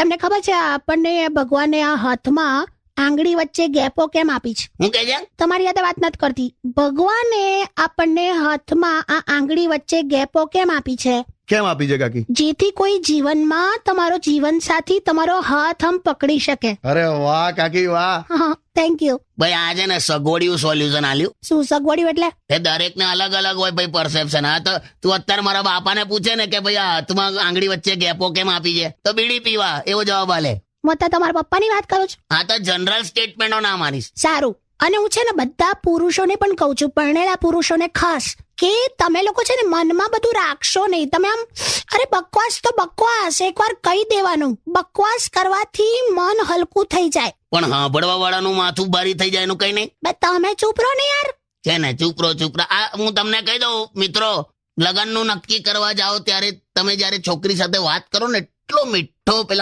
તમને ખબર છે આપણને ભગવાને આ હાથમાં આંગળી વચ્ચે ગેપો કેમ આપી છે? હું કહે છે? તમારી યાદ વાત નથી કરતી. ભગવાને આપણને હાથમાં આ આંગળી વચ્ચે ગેપો કેમ આપી છે? કેમ આપી છે કાકી? જેથી કોઈ જીવનમાં તમારો જીવન સાથી તમારો હાથ આમ પકડી શકે. અરે વાહ કાકી વાહ. હા, થેન્ક યુ. ભાઈ આ છે ને સગવડિયું સોલ્યુશન આલ્યું. શું સગવડ્યું એટલે? એ દરેકને અલગ અલગ હોય ભાઈ પરસેપ્શન. હા તો તું અત્યારે મારા બાપાને પૂછે ને કે ભાઈ આ હાથમાં આંગળી વચ્ચે ગેપો કેમ આપી છે, તો બીડી પીવા એવો જવાબ આલે. મત તમારા પપ્પાની વાત કરો છો? હા તો જનરલ સ્ટેટમેન્ટો ના માનીશ. સારું. અને હું છે ને બધા પુરુષોને પણ કહું છું, પરણેલા પુરુષોને ખાસ, કે તમે લોકો છે ને મનમાં બધું રાખશો નહીં. તમે આમ અરે બકવાસ તો બકવાસ એકવાર કહી દેવાનું. બકવાસ કરવાથી મન હલકું થઈ જાય. પણ સાંભળવા વાળાનું માથું ભારી થઈ જાય એનું કઈ નહીં. તમે ચૂપ રહો ને યાર. છે ને ચૂપ રહો. આ હું તમને કહી દઉં મિત્રો, લગ્નનું નક્કી કરવા જાઓ ત્યારે તમે જયારે છોકરી સાથે વાત કરો ને, એટલો મીઠો પેલા